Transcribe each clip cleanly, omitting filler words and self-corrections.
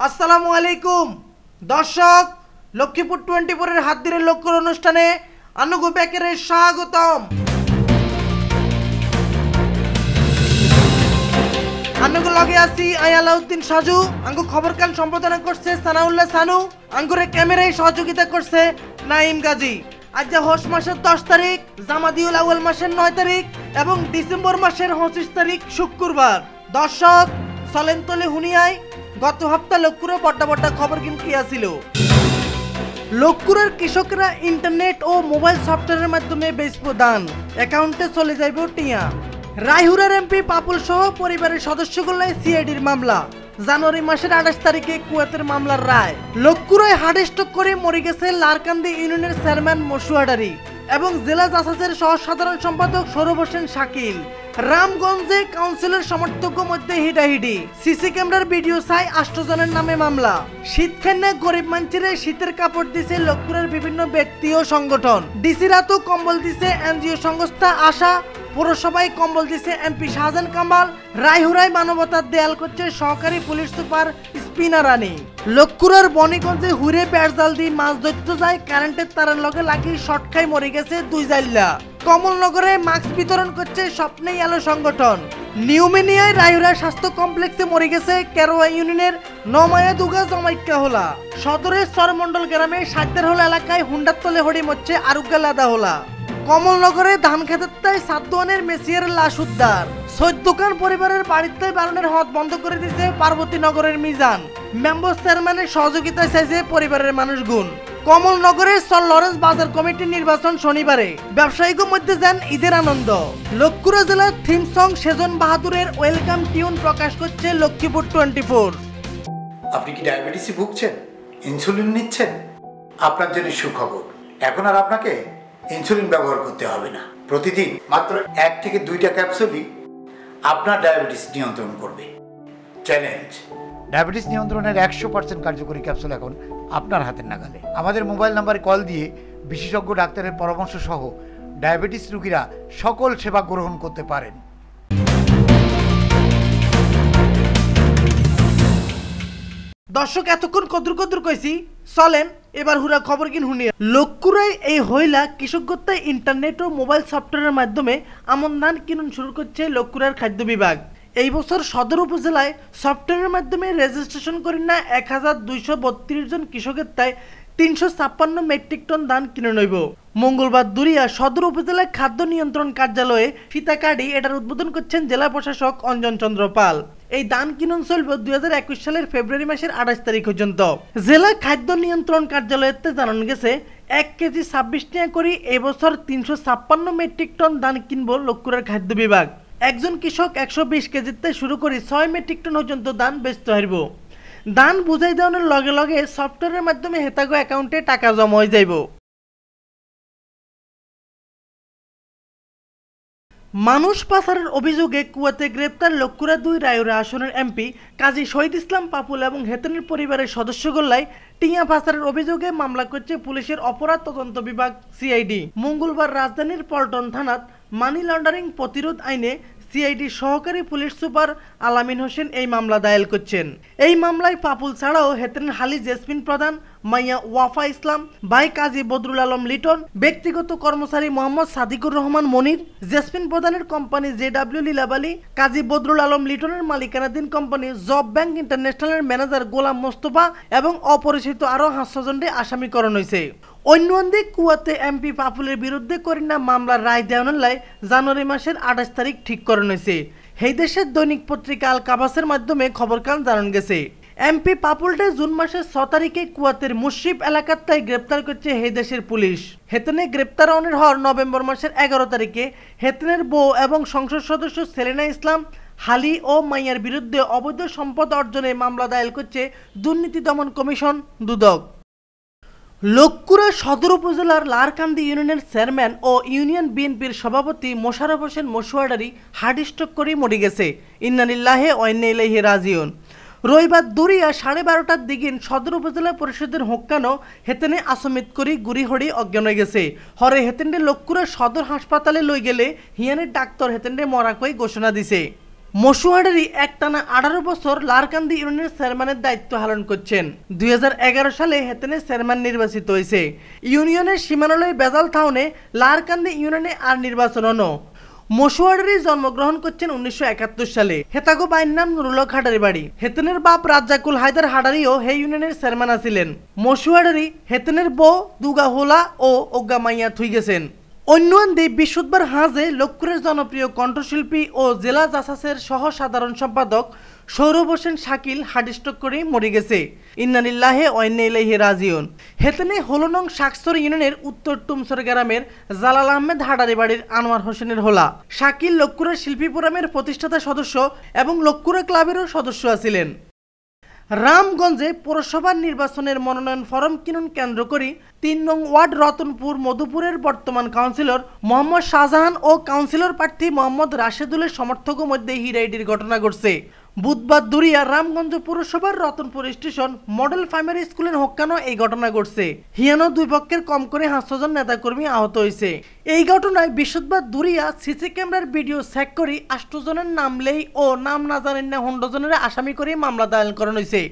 আসসালামু আলাইকুম দর্শক, লক্ষ্মীপুর 24 এর হাতদিনের লক্ষ্যর অনুষ্ঠানে আনুগো বেকের স্বাগতম। আনুগো লগে আছি আয়ালাউদ্দিন সাজু, আঙ্গু খবর কান সম্পাদনা করছে সানাউল্লাহ সানু, আঙ্গুরে ক্যামেরায় সহযোগিতা করছে নাইম গাজী। আজ হোস মাসের 10 তারিখ, জামাদিউল আউয়াল মাসের 9 তারিখ এবং ডিসেম্বর মাসের 25 তারিখ শুক্রবার। দর্শক চলেন তলে হুনিয়ায় গত সপ্তাহ লক্ষ্মীপুরে বড় বড় খবর কিন্তু আসিল। লক্ষ্মীপুরের কৃষকরা ইন্টারনেট ও মোবাইল সফটওয়্যারের মাধ্যমে বেচব দান, অ্যাকাউন্টে চলে যাইব টিয়া। রায়হুরার এমপি পাপুল সহ পরিবারের সদস্যগুলোয় সিআইডির মামলা। জানুয়ারি মাসের 28 তারিখে কুয়েতের মামলার রায়। লক্ষ্মীপুরে হার্ট স্ট্রোক করে মরে গেছে লারকান্দি ইউনিয়নের চেয়ারম্যান মশুয়াডারি এবং জেলা জাসাসের সহ সাধারণ সম্পাদক সৌরভ হোসেন শাকিল। রামগঞ্জে কাউন্সিলর সমর্থক মধ্যে হিডাহিডি, সিসি ক্যামেরার ভিডিও চাই 8 জনের নামে মামলা। শীতখান্না গরিব মানুষের শীতের কাপড় দিছে লক্ষ্মীপুরের বিভিন্ন ব্যক্তি ও সংগঠন। ডিসি রাতও কম্বল দিছে এনজিও সংস্থা আশা, পৌরসভায় কম্বল দিছে এমপি শাহজাহান কামাল। রায়হুরায় মানবতার দেয়াল করছে সহকারী পুলিশ সুপার স্পিনার রানী। লক্ষ্মীপুরের বনিগঞ্জে হুরে পেঁয়াজ জাল দিয়ে মাছ ধরতে যায়, কারেন্টের তারের লগে লাগি শর্ট খাই মরে গেছে 2 জাইল্লা। কমলনগরে মাস্ক বিতরণ করছে স্বপ্নেই আলো সংগঠন। নিউমেনিয়ায় রায়হুরা স্বাস্থ্য কমপ্লেক্সে মরে গেছে কেরোয়া ইউনিয়নের নমায়া দুগা জমাইক্কা হোলা। সদরের সরমন্ডল গ্রামে সাদ্দার হোলা এলাকায় হুন্ডার তলে হড়ি মরছে আরুগা লাদা হোলা। কমলনগরে ধান খেতের সাদ্দোয়ানের মেসিয়ার লাশ উদ্ধার। সৈয়দুকান পরিবারের বাড়িতে বারণের হদ বন্ধ করে দিয়েছে পার্বতীনগরের মিজান। মেম্বার চেয়ারম্যানের সহযোগিতায় চাইছে পরিবারের মানুষগুণ। কমলনগরের সর লরেন্স বাজার কমিটির নির্বাচন শনিবারে, ব্যবসায়ীদের মধ্যে যান ঈদের আনন্দ। লক্ষ্মীপুর জেলার থিম সং সেজন বাহাদুরের ওয়েলকাম টিউন প্রকাশ করছে লক্ষ্মীপুর 24। আপনি কি ডায়াবেটিসে ভুগছেন, ইনসুলিন নিচ্ছেন? আপনার জন্য সুখবর, এখন আর আপনাকে ইনসুলিন ব্যবহার করতে হবে না। প্রতিদিন মাত্র 1 থেকে 2টা ক্যাপসুলই আপনার ডায়াবেটিস নিয়ন্ত্রণ করবে। চ্যালেঞ্জ, ডায়াবেটিস নিয়ন্ত্রণের 100% কার্যকরী ক্যাপসুল এখন আপনার হাতের নাগালে। আমাদের মোবাইল নাম্বারে কল দিয়ে বিশেষজ্ঞ ডাক্তারের পরামর্শ সহ ডায়াবেটিস রোগীরা সকল সেবা গ্রহণ করতে পারেন। দর্শক এতক্ষণ কদর কইছি, চলেন এবার হুরা খবর কিন শুনি। লক্ষ্মীপুরায় এই হইলা কৃষকগত্তায় ইন্টারনেট ও মোবাইল সফটওয়্যারের মাধ্যমে আমন ধান কিনুন শুরু করছে লক্ষ্মীপুরের খাদ্য বিভাগ। এই বছর সদর উপজেলায় সফটওয়্যারের মাধ্যমে রেজিস্ট্রেশন করেন না 1232 জন কৃষকের তাই 356 মেট্রিক টন ধান কিনে নইব। মঙ্গলবার দুরিয়া সদর উপজেলায় খাদ্য নিয়ন্ত্রণ কার্যালয়ে ফিতাকাড়ি এটার উদ্বোধন করছেন জেলা প্রশাসক অঞ্জন চন্দ্র পাল। এই ধান কিনুন চলব 2021 সালের ফেব্রুয়ারি মাসের 28 তারিখ পর্যন্ত। জেলা খাদ্য নিয়ন্ত্রণ কার্যালয়তে জানানো গেছে 1 কেজি 26 টাকা করে এবছর 356 মেট্রিক টন ধান কিনব লক্ষ্মীপুরের খাদ্য বিভাগ। একজন কৃষক 120 কেজিতে শুরু করে 6 মেট্রিক টন পর্যন্ত ধান বেচতে হারব। ধান বুঝাই দেওয়ানোর লগে লগে সফটওয়্যারের মাধ্যমে হেতাগো অ্যাকাউন্টে টাকা জমা হয়ে যাইব। মানুষ পাচারের অভিযোগে কুয়াতে গ্রেপ্তার লক্ষ্মীপুর 2 রায়ুরা আসনের এমপি কাজী শহীদ ইসলাম পাপুল এবং হেতনের পরিবারের সদস্যগুলাই টিয়া পাচারের অভিযোগে মামলা করছে পুলিশের অপরাধ তদন্ত বিভাগ সিআইডি। মঙ্গলবার রাজধানীর পল্টন থানাত মানি লন্ডারিং প্রতিরোধ আইনে সিআইডি সহকারী পুলিশ সুপার আলামিন হোসেন এই মামলা দায়ের করছেন। এই মামলায় পাপুল ছাড়াও হেতেনের হালি জেসমিন প্রধান, মাইয়া ওয়াফা ইসলাম, ভাই কাজী বদরুল আলম লিটন, ব্যক্তিগত কর্মচারী মোহাম্মদ সাদিকুর রহমান মনির, জেসমিন প্রধানের কোম্পানি জেডব্লিউ লীলাবালি, কাজী বদরুল আলম লিটনের মালিকানাধীন company job bank ইন্টারন্যাশনালের manager Golam Mostafa এবং অপরিচিত আরও 500 জনকে আসামিকরণ হয়েছে। অন্যদিকে কুয়াতে এমপি পাপুলের বিরুদ্ধে করেন না মামলার রায় দেওয়ানোর লাই জানুয়ারি মাসের 28 তারিখ ঠিক করানো হয়েছে। এই দেশের দৈনিক পত্রিকা আল কাবাসের মাধ্যমে খবর কান জানান গেছে। এমপি পাপুলটে জুন মাসের 6 তারিখে কুয়াতের মুশরিফ এলাকার তাই গ্রেপ্তার করছে এই দেশের পুলিশ। হেতনে গ্রেপ্তার হওয়ার নভেম্বর মাসের 11 তারিখে হেতনের বউ এবং সংসদ সদস্য সেলিনা ইসলাম হালি ও মাইয়ার বিরুদ্ধে অবৈধ সম্পদ অর্জনে মামলা দায়ের করছে দুর্নীতি দমন কমিশন দুদক। লক্ষ্মীপুর সদর উপজেলার লারকান্দি ইউনিয়নের চেয়ারম্যান ও ইউনিয়ন বিএনপির সভাপতি মোশাররফ হোসেন মশুয়াডারি হার্ট স্ট্রোক করে মরে গেছে। ইন্না লিল্লাহি ওয়া ইন্না ইলাইহি রাজিউন। রবিবার দুরিয়া 12:30টার দিকে সদর উপজেলা পরিষদের হোক্কানো হেতেনে আসমিত করি গুড়ি হড়ি অজ্ঞান হয়ে গেছে। হরে হেতেন্ডে লক্ষ্মীপুর সদর হাসপাতালে লই গেলে হিয়ানের ডাক্তার হেতেন্ডে মরা কই ঘোষণা দিছে। মশুয়াডারি একটানা 18 বছর লারকান্দি ইউনিয়নের চেয়ারম্যানের দায়িত্ব পালন করছেন। 2011 সালে হেতেনে চেয়ারম্যান নির্বাচিত হয়েছে। ইউনিয়নের সীমানালয় বেজাল থাউনে লারকান্দি ইউনিয়নে আর নির্বাচন হন। মশুয়াডারি জন্মগ্রহণ করছেন 1971 সালে। হেতাগো বাইর নাম নুরুল হক হাডারি বাড়ি। হেতেনের বাপ রাজ্জাকুল হায়দার হাডারিও হে ইউনিয়নের চেয়ারম্যান আছিলেন। মশুয়াডারি হেতেনের বউ দুগা হোলা ও ওগা মাইয়া থুই গেছেন। অন্যান্যে বৃহস্পতিবার হাজে লক্ষ্মীপুরের জনপ্রিয় কণ্ঠশিল্পী ও জেলা জাসাসের সহ সাধারণ সম্পাদক সৌরভ হোসেন শাকিল হার্ট স্ট্রোক করে মরে গেছে। ইন্না লিল্লাহি ওয়া ইন্না ইলাইহি রাজিউন। হেতেনে হলনং শাকসর ইউনিয়নের উত্তর টুমসর গ্রামের জালাল আহমেদ হাডারি বাড়ির আনোয়ার হোসেনের হোলা। শাকিল লক্ষ্মীপুরের শিল্পী ফোরামের প্রতিষ্ঠাতা সদস্য এবং লক্ষ্মীপুর ক্লাবেরও সদস্য আছিলেন। রামগঞ্জে পৌরসভার নির্বাচনের মনোনয়ন ফরম কিনুন কেন্দ্র করে 3 নং ওয়ার্ড রতনপুর মধুপুরের বর্তমান কাউন্সিলর মোহাম্মদ শাহজাহান ও কাউন্সিলর প্রার্থী মোহাম্মদ রাশেদুলের সমর্থকের মধ্যে হিরাইডির ঘটনা ঘটছে। বুধবার দুরিয়া রামগঞ্জ পৌরসভার রতনপুর স্টেশন মডেল প্রাইমারি স্কুলের হক্কানো এই ঘটনা ঘটছে। হিয়ানো দুই পক্ষের কম করে 500 জন নেতাকর্মী আহত হয়েছে। এই ঘটনায় বৃহস্পতিবার দুরিয়া সিসি ক্যামেরার ভিডিও চেক করে 8 জনের নামলেই ও নাম না জানেন না 100 জনের আসামি করে মামলা দায়ের করা হয়েছে।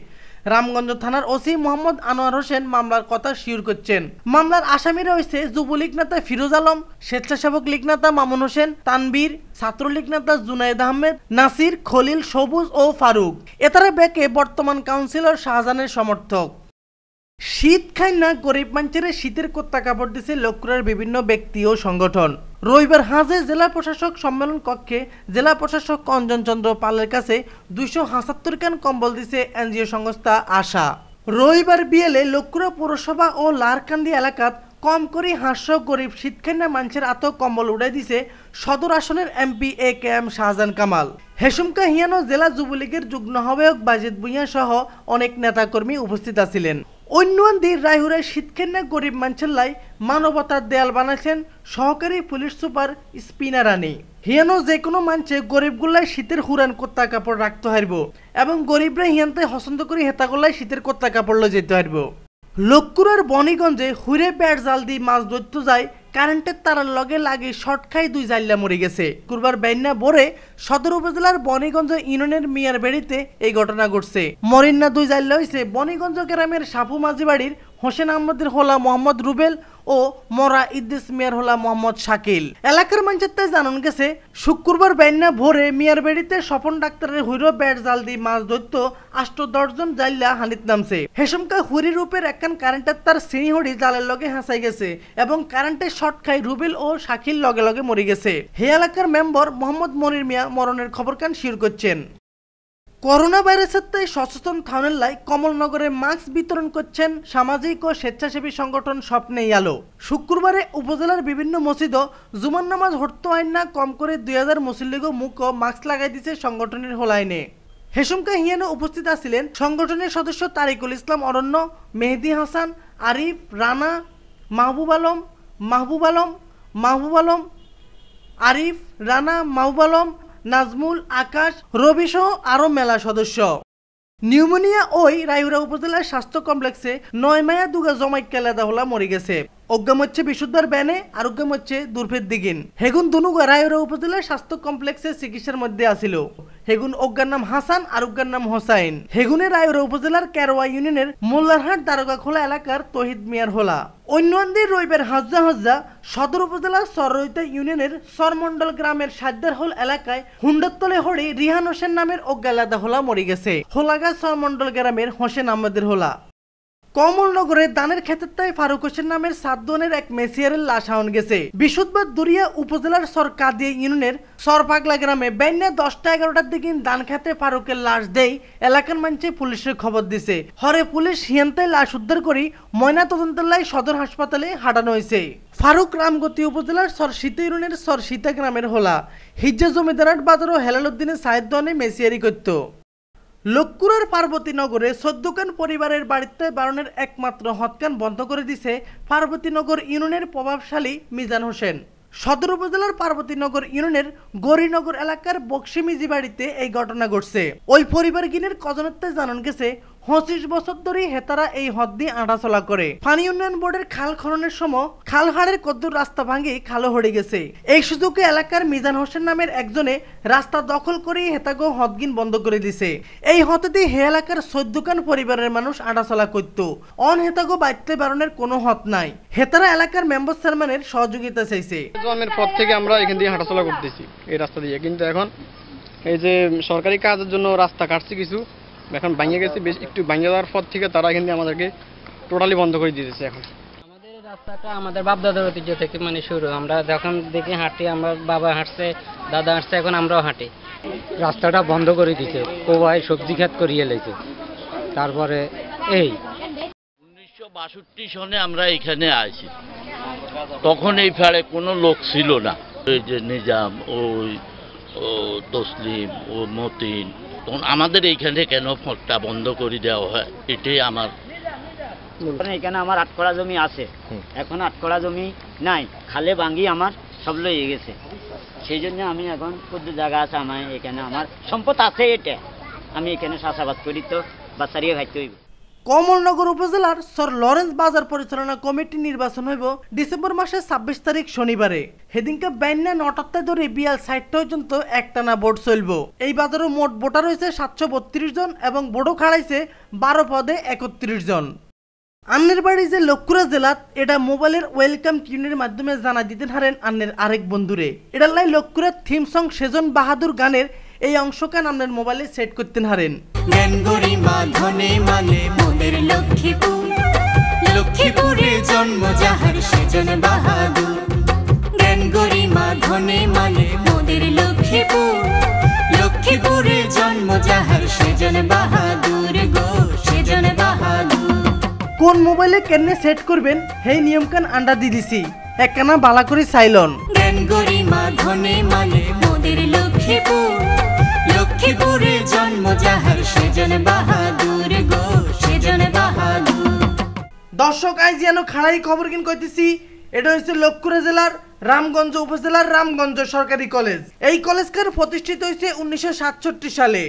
রামগঞ্জ থানার ওসি মোহাম্মদ আনোয়ার হোসেন মামলার কথা শিওর করছেন। মামলার আসামিরা হয়েছে যুবলীগ নেতা ফিরোজ আলম, স্বেচ্ছাসেবক লীগ নেতা মামুন হোসেন, তানবীর, ছাত্রলীগ নেতা জুনায়েদ আহমেদ, নাসির, খলিল, সবুজ ও ফারুক। এতারা ব্যাকে বর্তমান কাউন্সিলর শাহজাহানের সমর্থক। শীত খাই না গরিব মানুষের শীতের কোত্তা কাপড় দিছে লক্ষ্মীপুরের বিভিন্ন ব্যক্তি ও সংগঠন। রবিবার হাজে জেলা প্রশাসক সম্মেলন কক্ষে জেলা প্রশাসক অঞ্জন চন্দ্র পালের কাছে 277 খান কম্বল দিছে এনজিও সংস্থা আশা। রবিবার বিয়েলে লক্ষ্মীপুর পৌরসভা ও লারকান্দি এলাকাত কম করে 500 গরিব শীতখান্না মানুষের আত কম্বল উড়াই দিছে সদর আসনের এমপি AKM শাহজাহান কামাল। হেসুমকা হিয়ানো জেলা যুবলীগের যুগ্ম আহ্বায়ক বাজিদ ভুঁইয়া সহ অনেক নেতাকর্মী উপস্থিত আছিলেন। অন্যান্যদের রায়হুরায় শীতখান্না গরিব মানুষের লাই মানবতার দেয়াল বানাইছেন সহকারী পুলিশ সুপার স্পিনা রানী। হিয়ানো যে কোনো মানুষে গরিবগুলাই শীতের হুরান কোত্তা কাপড় রাখতে হারব এবং গরিবরা হিয়ানতে পছন্দ করে হেতাগুলাই শীতের কোত্তা কাপড় লই যেতে হারব। লক্ষ্মীপুরের বনিগঞ্জে হুইরে ব্যাট জাল দিয়ে মাছ ধরতে যায় কারেন্টের তারার লগে লাগে শর্ট খাই 2 জাইল্লা মরে গেছে। কুরবার বাইন্না ভোরে সদর উপজেলার বনিগঞ্জ ইউনিয়নের মিয়ার বাড়িতে এই ঘটনা ঘটছে। মরিন্না 2 জাইল্লা হয়েছে বনিগঞ্জ গ্রামের সাপু মাঝি বাড়ির হোসেন আহমদের হোলা মোহাম্মদ রুবেল ও মরা ইদ্দিস মিয়ার হোলা মোহাম্মদ শাকিল। এলাকার মানুষের তাই জানান গেছে শুক্রবার বাইন্না ভোরে মিয়ার বাড়িতে স্বপন ডাক্তারের হুইরো ব্যাট জাল দিয়ে মাছ ধরত 8-10 জন জাইল্লা হানিত নামছে। হেসমকা হুরি রূপের একখান কারেন্টের তার সিঁড়ি জালের লগে হাসাই গেছে এবং কারেন্টের শর্ট খাই রুবেল ও শাকিল লগে লগে মরে গেছে। হে এলাকার মেম্বার মোহাম্মদ মনির মিয়া মরণের খবর কান শির করছেন। করোনা ভাইরাসের তাই সচেতন থাউনের লাই কমলনগরে মাস্ক বিতরণ করছেন সামাজিক ও স্বেচ্ছাসেবী সংগঠন স্বপ্নেই আলো। শুক্রবারে উপজেলার বিভিন্ন মসজিদ জুমার নামাজ হরতো আইন না কম করে 2000 মুসল্লিগো মুখ মাস্ক লাগাই দিছে সংগঠনের হোলাইনে। হেসুমকা হিয়ানো উপস্থিত আছিলেন সংগঠনের সদস্য তারিকুল ইসলাম অরণ্য, মেহেদি হাসান, আরিফ, রানা, মাহবুব আলম, আরিফ, রানা, মাহবুব আলম, নাজমুল, আকাশ, রবি সহ আরো মেলা সদস্য। নিউমোনিয়া ওই রায়ুরা উপজেলার স্বাস্থ্য কমপ্লেক্সে 9 মায়া দুগা জমাই কেলাদা হলা মরে গেছে। অজ্ঞাম হচ্ছে বিশুদ্ধর ব্যানে আর অজ্ঞাম হচ্ছে দুর্ফের দিগিন। হেগুন দুনুগা রায়ুরা উপজেলার স্বাস্থ্য কমপ্লেক্সে চিকিৎসার মধ্যে আসিল। হেগুন অজ্ঞার নাম হাসান আর অজ্ঞার নাম হোসাইন। হেগুনে রায়ুরা উপজেলার কেরোয়া ইউনিয়নের মোল্লারহাট দারোগা খোলা এলাকার তহিদ মিয়ার হোলা। অন্যদের রবিবার হজ্জা সদর উপজেলার সররইতা ইউনিয়নের সরমন্ডল গ্রামের সাদ্দার হোল এলাকায় হুন্ডাতলে হড়ি রিহান হোসেন নামের অজ্ঞালাদা হোলা মরে গেছে। হোলাগা সরমন্ডল গ্রামের হোসেন আহমদের হোলা। কমলনগরে দানের ক্ষেতের তাই ফারুক হোসেন নামের 7 জনের এক মেসিয়ারের লাশ হাওন গেছে। বৃহস্পতিবার দুরিয়া উপজেলার সরকাদিয়া ইউনিয়নের সরপাগলা গ্রামে বেন্যা 10টা-11টার দিকে দান খেতে ফারুকের লাশ দেই এলাকার মানুষে পুলিশের খবর দিছে। হরে পুলিশ হিয়ান্তে লাশ উদ্ধার করি ময়না তদন্তের লাই সদর হাসপাতালে হাঁটানো হয়েছে। ফারুক রামগতি উপজেলার সরসীতা ইউনিয়নের সরসীতা গ্রামের হোলা। হিজ্জা জমিদারহাট বাজার ও হেলালুদ্দিনের সাহেদ দনে মেসিয়ারি করত। লক্ষ্মীপুরের পার্বতীনগরে 14 খান পরিবারের বাড়িতে বারণের একমাত্র হৎকান বন্ধ করে দিছে পার্বতীনগর ইউনিয়নের প্রভাবশালী মিজান হোসেন। সদর উপজেলার পার্বতীনগর ইউনিয়নের গৌরীনগর এলাকার বক্সি মিজি বাড়িতে এই ঘটনা ঘটছে। ওই পরিবার গিনের কজনত্বে জানান গেছে 25 বছর ধরে হেতারা এই হদ দিয়ে আঁটাচলা করে। পানি উন্নয়ন বোর্ডের খাল খননের সময় খাল হাড়ের কদ্দুর রাস্তা ভাঙি খালো হয়ে গেছে। এই সুযোগে এলাকার মিজান হোসেন নামের একজনে রাস্তা দখল করে হেতাগো হদগিন বন্ধ করে দিছে। এই হতে দিয়ে হে এলাকার 14 পরিবারের মানুষ আঁটাচলা করত। অন হেতাগো বাইতে বারণের কোনো হদ নাই। হেতারা এলাকার মেম্বার চেয়ারম্যানের সহযোগিতা চাইছে। জন্মের পর থেকে আমরা এখান দিয়ে হাঁটাচলা করতেছি এই রাস্তা দিয়ে, কিন্তু এখন এই যে সরকারি কাজের জন্য রাস্তা কাটছে কিছু, এখন ভাঙে গেছে। বেশ একটু ভাঙে যাওয়ার পর থেকে তারা এখান দিয়ে আমাদেরকে টোটালি বন্ধ করে দিয়েছে। এখন আমাদের রাস্তাটা আমাদের বাপদাদার ঐতিহ্য থেকে মানে শুরু। আমরা যখন দেখি হাঁটি, আমার বাবা হাঁটছে, দাদা হাঁটছে, এখন আমরাও হাঁটি। রাস্তাটা বন্ধ করে দিছে, কোবাই সবজি ক্ষেত করিয়ে লেছে। তারপরে এই 1962 সনে আমরা এখানে আসি, তখন এই ফাড়ে কোনো লোক ছিল না। ওই যে নিজাম, ওই ও তসলিম, ও মতিন, তখন আমাদের এইখানে কেন ফটটা বন্ধ করে দেওয়া হয়, এটাই আমার। এখানে আমার 8 কড়া জমি আছে, এখন 8 কড়া জমি নাই, খালে ভাঙ্গি আমার সব লয়ে গেছে। সেই জন্য আমি এখন কত জায়গা আছে আমার এখানে, আমার সম্পদ আছে, এটা আমি এখানে চাষাবাদ করি, তো বাচ্চারিয়ে খাইতে হইব। কমলনগর উপজেলার সর লরেন্স বাজার পরিচালনা কমিটি নির্বাচন হইব ডিসেম্বর মাসের 26 তারিখ শনিবারে। সেদিনকে বাইন্যা 9টা ধরে বিয়াল 60 পর্যন্ত একটানা ভোট চলব। এই বাজারে মোট ভোটার হয়েছে 732 জন এবং ভোটও খাড়াইছে 12 পদে 31 জন। আন্নের বাড়ি যে লক্কুরা জেলাত এটা মোবাইলের ওয়েলকাম টিউনের মাধ্যমে জানা দিতে হারেন আন্নের আরেক বন্ধুরে। এটার লাই লক্কুরার থিম সং সেজন বাহাদুর গানের এই অংশকান আপনার মোবাইলে সেট করতে হারেন। লক্ষ্মীপুর, লক্ষ্মীপুরে জন্ম যাহার সেজন বাহাদুর, জ্ঞান গরিমা ধনে মানে মোদের লক্ষ্মীপুর, লক্ষ্মীপুরে জন্ম যাহার সেজন বাহাদুর গো, সেজন বাহাদুর। কোন মোবাইলে কেনে সেট করবেন সেই নিয়মকান আন্ডা দি দিছি, একখানা বালা করে চাইলন। জ্ঞান গরিমা ধনে মানে মোদের লক্ষ্মীপুর, লক্ষ্মীপুরে জন্ম যাহার সেজন বাহাদুর গো, সেজন বাহাদুর। দর্শক আজ যেন খাড়াই খবর কিন কইতেছি, এটা হচ্ছে লক্ষ্মীপুর জেলার রামগঞ্জ উপজেলার রামগঞ্জ সরকারি কলেজ। এই কলেজকার প্রতিষ্ঠিত হয়েছে 1967 সালে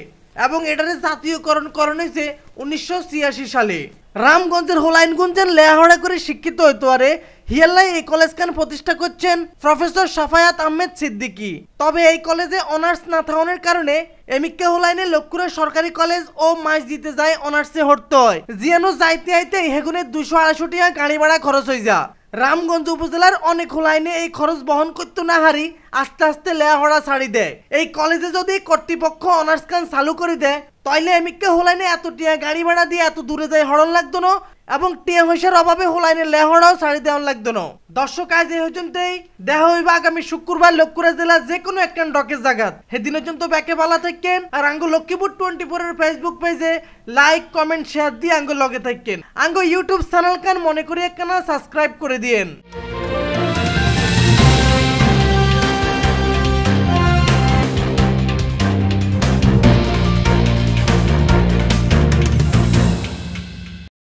এবং এটার জাতীয়করণ করণ হয়েছে 1986 সালে। রামগঞ্জের হোলাইনগঞ্জের লেহাড়া করে শিক্ষিত হইতে পারে হিয়াল্লাই এই কলেজখান প্রতিষ্ঠা করছেন প্রফেসর সাফায়াত আহমেদ সিদ্দিকী। তবে এই কলেজে অনার্স না থাকার কারণে এমিক্কা হোলাইনে লক্ষ্মীপুর সরকারি কলেজ ও মাস দিতে যায় অনার্সে হরতে হয়। জিয়ানো যাইতে আইতে হেগুনে 228 টাকা গাড়ি ভাড়া খরচ হয়ে যা। রামগঞ্জ উপজেলার অনেক হোলাইনে এই খরচ বহন করতে না হারি আস্তে আস্তে লেহাড়া ছাড়ি দেয়। এই কলেজে যদি কর্তৃপক্ষ অনার্স খান চালু করে দেয় তাইলে এমিক্কা হোলাইনে এত টিয়া গাড়ি ভাড়া দিয়ে এত দূরে যায় হরণ লাগতো না এবং টিয়া পয়সার অভাবে হোলাইনে লেহাড়াও ছাড়ি দেওয়ার লাগতো না। দর্শক আজ এই পর্যন্তই, দেখা হইব আগামী শুক্রবার লক্ষ্মীপুর জেলার যে কোনো একটা ডকের জায়গাত। সেদিন পর্যন্ত ব্যাকে ভালো থাকেন আর আঙ্গো লক্ষ্মীপুর 24 এর ফেসবুক পেজে লাইক কমেন্ট শেয়ার দিয়ে আঙ্গো লগে থাকেন। আঙ্গো ইউটিউব চ্যানেল কান মনে করি একখানা সাবস্ক্রাইব করে দিয়েন।